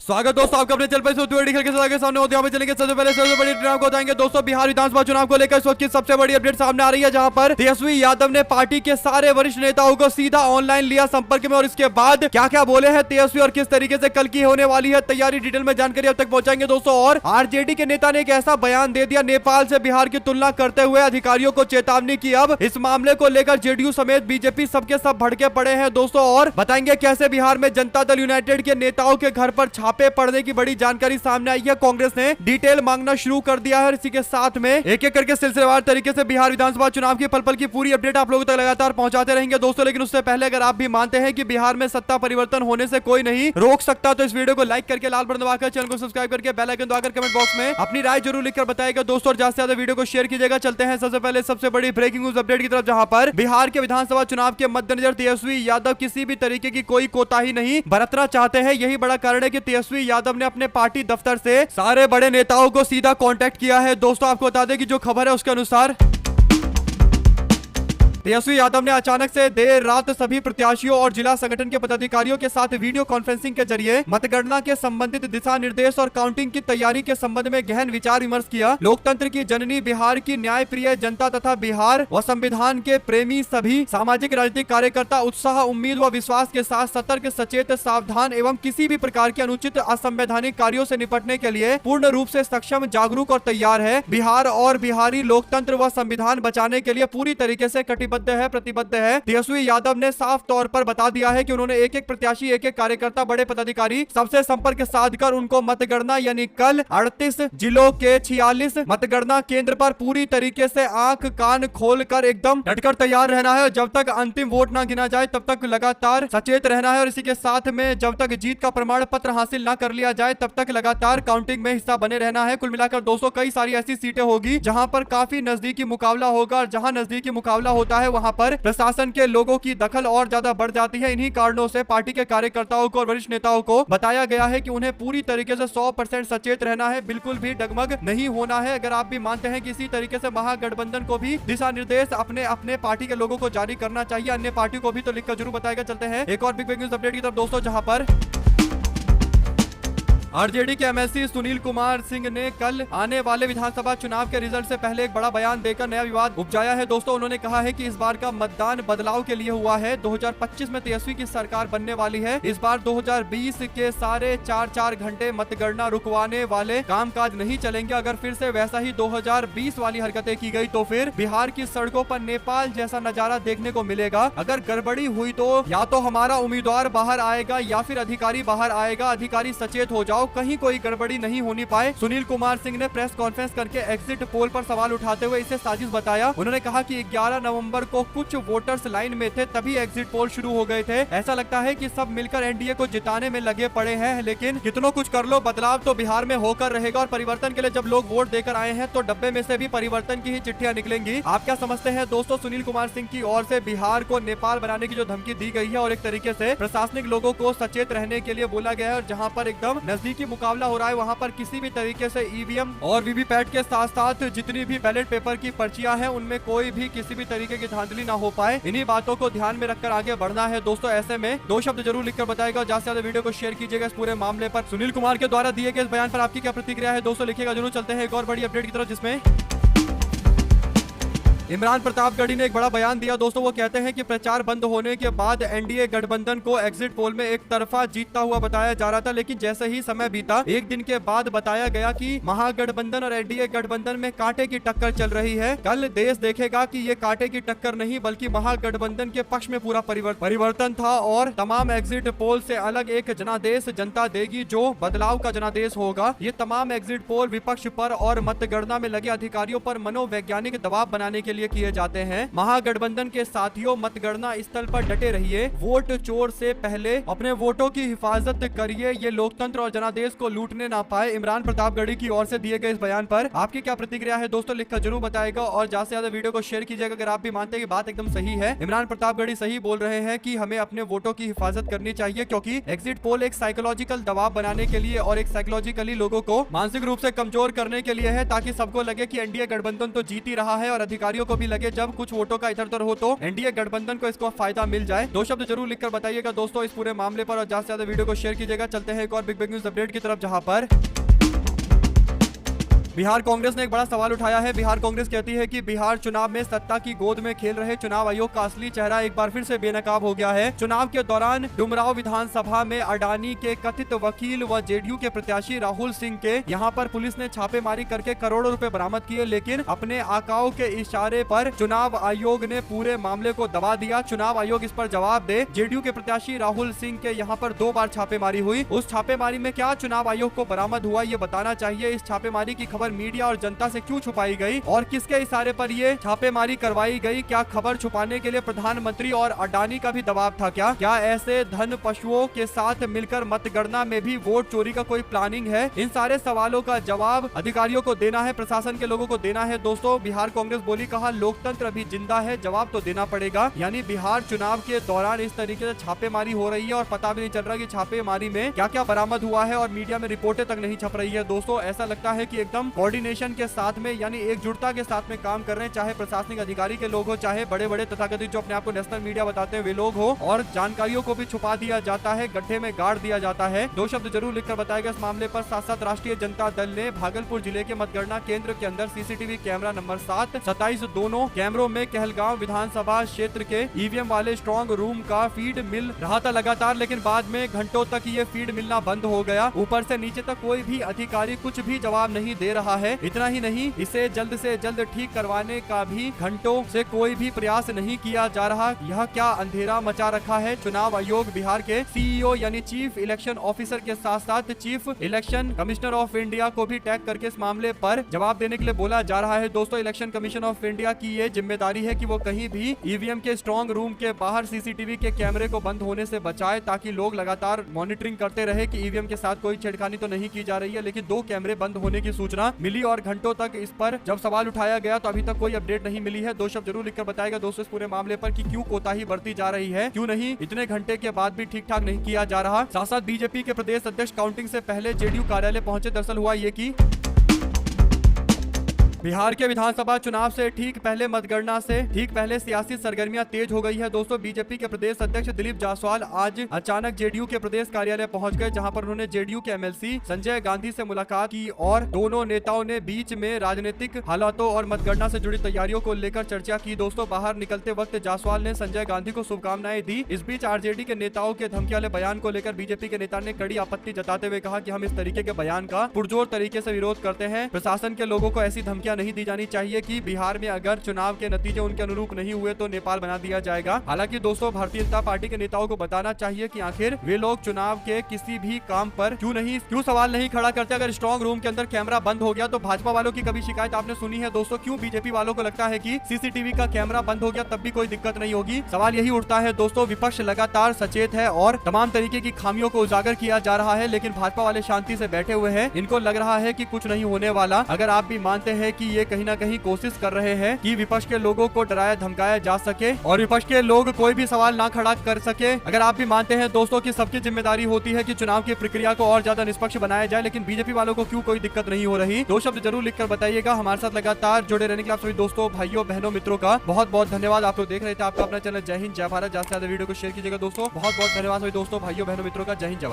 स्वागत दोस्तों आपका अपने चल पे के सामने होते हैं। चलेंगे सबसे पहले सबसे बड़ी चुनाव को बताएंगे दोस्तों। बिहार विधानसभा चुनाव को लेकर इस वक्त की सबसे बड़ी अपडेट सामने आ रही है, जहां पर तेजस्वी यादव ने पार्टी के सारे वरिष्ठ नेताओं को सीधा ऑनलाइन लिया संपर्क में, और इसके बाद क्या क्या बोले हैं तेजस्वी और किस तरीके से कल की होने वाली है तैयारी, डिटेल में जानकारी अब तक पहुंचाएंगे दोस्तों। और आरजेडी के नेता ने एक ऐसा बयान दे दिया, नेपाल से बिहार की तुलना करते हुए अधिकारियों को चेतावनी की। अब इस मामले को लेकर जेडीयू समेत बीजेपी सबके सब भड़के पड़े हैं दोस्तों, और बताएंगे कैसे बिहार में जनता दल यूनाइटेड के नेताओं के घर पर छापे पड़ने की बड़ी जानकारी सामने आई है। कांग्रेस ने डिटेल मांगना शुरू कर दिया है। इसी के साथ में एक एक करके सिलसिलेवार तरीके से बिहार विधानसभा चुनाव की पल पल की पूरी अपडेट आप लोगों तक लगातार पहुंचाते रहेंगे दोस्तों। लेकिन उससे पहले अगर आप भी मानते हैं कि बिहार में सत्ता परिवर्तन होने से कोई नहीं रोक सकता, तो इस वीडियो को लाइक करके लाल बटन दबाकर चैनल को सब्सक्राइब करके बेल आइकन दबाकर कमेंट बॉक्स में अपनी राय जरूर लिखकर बताएगा दोस्तों, और ज्यादा से ज्यादा वीडियो को शेयर कीजिएगा। चलते हैं सबसे पहले सबसे बड़ी ब्रेकिंग न्यूज अपडेट की तरफ, जहां पर बिहार के विधानसभा चुनाव के मद्देनजर तेजस्वी यादव किसी भी तरीके की कोई कोताही नहीं बरतना चाहते हैं। यही बड़ा कारण है कि तेजस्वी यादव ने अपने पार्टी दफ्तर से सारे बड़े नेताओं को सीधा कांटेक्ट किया है दोस्तों। आपको बता दें कि जो खबर है उसके अनुसार तेजस्वी यादव ने अचानक से देर रात सभी प्रत्याशियों और जिला संगठन के पदाधिकारियों के साथ वीडियो कॉन्फ्रेंसिंग के जरिए मतगणना के संबंधित दिशा निर्देश और काउंटिंग की तैयारी के संबंध में गहन विचार विमर्श किया। लोकतंत्र की जननी बिहार की न्याय प्रिय जनता तथा बिहार व संविधान के प्रेमी सभी सामाजिक राजनीतिक कार्यकर्ता उत्साह, उम्मीद व विश्वास के साथ सतर्क, सचेत, सावधान एवं किसी भी प्रकार के अनुचित असंवैधानिक कार्यों से निपटने के लिए पूर्ण रूप से सक्षम, जागरूक और तैयार है। बिहार और बिहारी लोकतंत्र व संविधान बचाने के लिए पूरी तरीके से प्रतिबद्ध है। तेजस्वी यादव ने साफ तौर पर बता दिया है कि उन्होंने एक एक प्रत्याशी, एक एक कार्यकर्ता, बड़े पदाधिकारी सबसे संपर्क साधकर उनको मतगणना यानी कल 38 जिलों के 46 मतगणना केंद्र पर पूरी तरीके से आंख कान खोलकर एकदम डटकर तैयार रहना है। जब तक अंतिम वोट ना गिना जाए तब तक लगातार सचेत रहना है, और इसी के साथ में जब तक जीत का प्रमाण पत्र हासिल ना कर लिया जाए तब तक लगातार काउंटिंग में हिस्सा बने रहना है। कुल मिलाकर दोस्तों कई सारी ऐसी सीटें होगी जहां पर काफी नजदीकी मुकाबला होगा, और जहां नजदीकी मुकाबला होता है वहां पर प्रशासन के लोगों की दखल और ज्यादा बढ़ जाती है। इन्हीं कारणों से पार्टी के कार्यकर्ताओं को और वरिष्ठ नेताओं को बताया गया है कि उन्हें पूरी तरीके से 100% सचेत रहना है, बिल्कुल भी डगमग नहीं होना है। अगर आप भी मानते हैं कि इसी तरीके से महागठबंधन को भी दिशा निर्देश अपने अपने पार्टी के लोगों को जारी करना चाहिए, अन्य पार्टी को भी, तो लिखकर जरूर बताएगा। चलते हैं एक और बिग न्यूज अपडेट की तरफ दोस्तों, जहां पर आरजेडी के एमएलसी सुनील कुमार सिंह ने कल आने वाले विधानसभा चुनाव के रिजल्ट से पहले एक बड़ा बयान देकर नया विवाद उपजाया है दोस्तों। उन्होंने कहा है कि इस बार का मतदान बदलाव के लिए हुआ है। 2025 में तेजस्वी की सरकार बनने वाली है। इस बार 2020 के सारे 4-4 घंटे मतगणना रुकवाने वाले कामकाज नहीं चलेंगे। अगर फिर से वैसा ही 2020 वाली हरकतें की गई तो फिर बिहार की सड़कों पर नेपाल जैसा नजारा देखने को मिलेगा। अगर गड़बड़ी हुई तो या तो हमारा उम्मीदवार बाहर आएगा या फिर अधिकारी बाहर आएगा। अधिकारी सचेत हो जाओ, कहीं कोई गड़बड़ी नहीं होनी पाए। सुनील कुमार सिंह ने प्रेस कॉन्फ्रेंस करके एग्जिट पोल पर सवाल उठाते हुए इसे साजिश बताया। उन्होंने कहा कि 11 नवंबर को कुछ वोटर्स लाइन में थे, तभी एग्जिट पोल शुरू हो गए थे। ऐसा लगता है कि सब मिलकर एनडीए को जिताने में लगे पड़े हैं, लेकिन कितनों कुछ कर लो, बदलाव तो बिहार में होकर रहेगा। और परिवर्तन के लिए जब लोग वोट देकर आए हैं तो डब्बे में से भी परिवर्तन की ही चिट्ठियां निकलेंगी। आप क्या समझते हैं दोस्तों? सुनील कुमार सिंह की ओर से बिहार को नेपाल बनाने की जो धमकी दी गई है, और एक तरीके से प्रशासनिक लोगों को सचेत रहने के लिए बोला गया है, और जहाँ पर एकदम नजदीकी मुकाबला हो रहा है वहां पर किसी भी तरीके से ईवीएम और वीवीपैट के साथ साथ जितनी भी बैलेट पेपर की पर्चियां हैं उनमें कोई भी किसी भी तरीके की धांधली ना हो पाए। इन्हीं बातों को ध्यान में रखकर आगे बढ़ना है दोस्तों। ऐसे में 2 शब्द जरूर लिखकर बताएगा, ज्यादा से ज्यादा वीडियो को शेयर कीजिएगा इस पूरे मामले पर। सुनील कुमार के द्वारा दिए गए इस बयान पर आपकी क्या प्रतिक्रिया है दोस्तों, लिखिएगा जरूर। चलते हैं एक और बड़ी अपडेट की तरफ, जिसमें इमरान प्रतापगढ़ी ने एक बड़ा बयान दिया दोस्तों। वो कहते हैं कि प्रचार बंद होने के बाद एनडीए गठबंधन को एग्जिट पोल में एक तरफा जीतता हुआ बताया जा रहा था, लेकिन जैसे ही समय बीता एक दिन के बाद बताया गया कि महागठबंधन और एनडीए गठबंधन में कांटे की टक्कर चल रही है। कल देश देखेगा कि ये कांटे की टक्कर नहीं बल्कि महागठबंधन के पक्ष में पूरा परिवर्तन था, और तमाम एग्जिट पोल से अलग एक जनादेश जनता देगी जो बदलाव का जनादेश होगा। ये तमाम एग्जिट पोल विपक्ष पर और मतगणना में लगे अधिकारियों पर मनोवैज्ञानिक दबाव बनाने के लिए किए जाते हैं। महागठबंधन के साथियों, मतगणना स्थल पर डटे रहिए, वोट चोर से पहले अपने वोटों की हिफाजत करिए, ये लोकतंत्र और जनादेश को लूटने ना पाए। इमरान प्रतापगढ़ी की ओर से दिए गए इस बयान पर आपकी क्या प्रतिक्रिया है दोस्तों, लिखकर जरूर बताएगा, और ज्यादा से ज्यादा वीडियो को शेयर कीजिएगा अगर आप भी मानते हैं कि बात एकदम सही है। इमरान प्रतापगढ़ी सही बोल रहे हैं कि हमें अपने वोटों की हिफाजत करनी चाहिए, क्योंकि एग्जिट पोल एक साइकोलॉजिकल दबाव बनाने के लिए और एक साइकोलॉजिकली लोगों को मानसिक रूप से कमजोर करने के लिए है, ताकि सबको लगे कि एनडीए गठबंधन तो जीत ही रहा है और अधिकारियों को भी लगे जब कुछ वोटों का इधर उधर हो तो एनडीए गठबंधन को इसको फायदा मिल जाए। 2 शब्द जरूर लिखकर बताइएगा दोस्तों इस पूरे मामले पर और ज्यादा से ज्यादा वीडियो को शेयर कीजिएगा। चलते हैं एक और बिग न्यूज अपडेट की तरफ, जहां पर बिहार कांग्रेस ने एक बड़ा सवाल उठाया है। बिहार कांग्रेस कहती है कि बिहार चुनाव में सत्ता की गोद में खेल रहे चुनाव आयोग का असली चेहरा एक बार फिर से बेनकाब हो गया है। चुनाव के दौरान डुमरांव विधानसभा में अडानी के कथित वकील व जेडीयू के प्रत्याशी राहुल सिंह के यहां पर पुलिस ने छापेमारी करके करोड़ों रुपए बरामद किए, लेकिन अपने आकाओं के इशारे पर चुनाव आयोग ने पूरे मामले को दबा दिया। चुनाव आयोग इस पर जवाब दे। जेडीयू के प्रत्याशी राहुल सिंह के यहाँ पर 2 बार छापेमारी हुई। उस छापेमारी में क्या चुनाव आयोग को बरामद हुआ ये बताना चाहिए। इस छापेमारी की खबर मीडिया और जनता से क्यों छुपाई गई और किसके इशारे पर ये छापेमारी करवाई गई? क्या खबर छुपाने के लिए प्रधानमंत्री और अडानी का भी दबाव था? क्या ऐसे धन पशुओं के साथ मिलकर मतगणना में भी वोट चोरी का कोई प्लानिंग है? इन सारे सवालों का जवाब अधिकारियों को देना है, प्रशासन के लोगों को देना है। दोस्तों बिहार कांग्रेस बोली, कहा लोकतंत्र अभी जिंदा है, जवाब तो देना पड़ेगा। यानी बिहार चुनाव के दौरान इस तरीके से छापेमारी हो रही है और पता भी नहीं चल रहा कि छापेमारी में क्या क्या बरामद हुआ है और मीडिया में रिपोर्टें तक नहीं छप रही है। दोस्तों ऐसा लगता है कि एकदम कोऑर्डिनेशन के साथ में यानी एकजुटता के साथ में काम कर रहे हैं, चाहे प्रशासनिक अधिकारी के लोग हो, चाहे बड़े बड़े तथाकथित जो अपने आप को नेशनल मीडिया बताते हैं वे लोग हो, और जानकारियों को भी छुपा दिया जाता है, गड्ढे में गाड़ दिया जाता है। 2 शब्द जरूर लिखकर बताएगा इस मामले पर। साथ साथ राष्ट्रीय जनता दल ने भागलपुर जिले के मतगणना केंद्र के अंदर सीसीटीवी कैमरा नंबर 7, 27 दोनों कैमरों में कहलगांव विधानसभा क्षेत्र के ईवीएम वाले स्ट्रॉन्ग रूम का फीड मिल रहा था लगातार, लेकिन बाद में घंटों तक ये फीड मिलना बंद हो गया। ऊपर से नीचे तक कोई भी अधिकारी कुछ भी जवाब नहीं दे रहा है। इतना ही नहीं, इसे जल्द से जल्द ठीक करवाने का भी घंटों से कोई भी प्रयास नहीं किया जा रहा। यह क्या अंधेरा मचा रखा है? चुनाव आयोग बिहार के सीईओ यानी चीफ इलेक्शन ऑफिसर के साथ साथ chief election commissioner of India को भी टैग करके इस मामले पर जवाब देने के लिए बोला जा रहा है। दोस्तों इलेक्शन कमीशन ऑफ इंडिया की ये जिम्मेदारी है कि वो कहीं भी ईवीएम के स्ट्रॉन्ग रूम के बाहर सीसीटीवी के कैमरे को बंद होने से बचाए, ताकि लोग लगातार मॉनिटरिंग करते रहे कि ईवीएम के साथ कोई छेड़खानी तो नहीं की जा रही है। लेकिन 2 कैमरे बंद होने की सूचना मिली और घंटों तक इस पर जब सवाल उठाया गया तो अभी तक कोई अपडेट नहीं मिली है। 2 शब्द जरूर लिखकर बताएगा दोस्तों इस पूरे मामले पर कि क्यों कोताही बरती जा रही है, क्यों नहीं इतने घंटे के बाद भी ठीक ठाक नहीं किया जा रहा। साथ साथ बीजेपी के प्रदेश अध्यक्ष काउंटिंग से पहले जेडीयू कार्यालय पहुंचे। दरअसल हुआ ये कि बिहार के विधानसभा चुनाव से ठीक पहले मतगणना से ठीक पहले सियासी सरगर्मियां तेज हो गई है। दोस्तों बीजेपी के प्रदेश अध्यक्ष दिलीप जायसवाल आज अचानक जेडीयू के प्रदेश कार्यालय पहुंच गए, जहां पर उन्होंने जेडीयू के एमएलसी संजय गांधी से मुलाकात की और दोनों नेताओं ने बीच में राजनीतिक हालातों और मतगणना से जुड़ी तैयारियों को लेकर चर्चा की। दोस्तों बाहर निकलते वक्त जायसवाल ने संजय गांधी को शुभकामनाएं दी। इस बीच आरजेडी के नेताओं के धमकी वाले बयान को लेकर बीजेपी के नेता ने कड़ी आपत्ति जताते हुए कहा कि हम इस तरीके के बयान का पुरजोर तरीके से विरोध करते हैं। प्रशासन के लोगों को ऐसी धमकियां नहीं दी जानी चाहिए कि बिहार में अगर चुनाव के नतीजे उनके अनुरूप नहीं हुए तो नेपाल बना दिया जाएगा। हालांकि दोस्तों भारतीय जनता पार्टी के नेताओं को बताना चाहिए कि आखिर वे लोग चुनाव के किसी भी काम पर क्यों सवाल नहीं खड़ा करते। अगर स्ट्रॉन्ग रूम के अंदर कैमरा बंद हो गया तो भाजपा वालों की कभी शिकायत आपने सुनी है? दोस्तों क्यों बीजेपी वालों को लगता है कि सीसीटीवी का कैमरा बंद हो गया तब भी कोई दिक्कत नहीं होगी? सवाल यही उठता है। दोस्तों विपक्ष लगातार सचेत है और तमाम तरीके की खामियों को उजागर किया जा रहा है, लेकिन भाजपा वाले शांति से बैठे हुए हैं। इनको लग रहा है कि कुछ नहीं होने वाला। अगर आप भी मानते हैं कि ये कहीं ना कहीं कोशिश कर रहे हैं कि विपक्ष के लोगों को डराया धमकाया जा सके और विपक्ष के लोग कोई भी सवाल ना खड़ा कर सके, अगर आप भी मानते हैं दोस्तों कि सबकी जिम्मेदारी होती है कि चुनाव की प्रक्रिया को और ज्यादा निष्पक्ष बनाया जाए, लेकिन बीजेपी वालों को क्यों कोई दिक्कत नहीं हो रही? 2 शब्द जरूर लिखकर बताइएगा। हमारे साथ लगातार जुड़े रहने के लिए आप सभी दोस्तों भाइयों बहनों मित्रों का बहुत बहुत धन्यवाद। आप लोग देख रहे थे आपका अपना चैनल जय हिंद जय भारत। ज्यादा से ज्यादा वीडियो को शेयर कीजिएगा दोस्तों। बहुत बहुत धन्यवाद सभी दोस्तों भाइयों बहनों मित्रों का। जय हिंद जय भारत।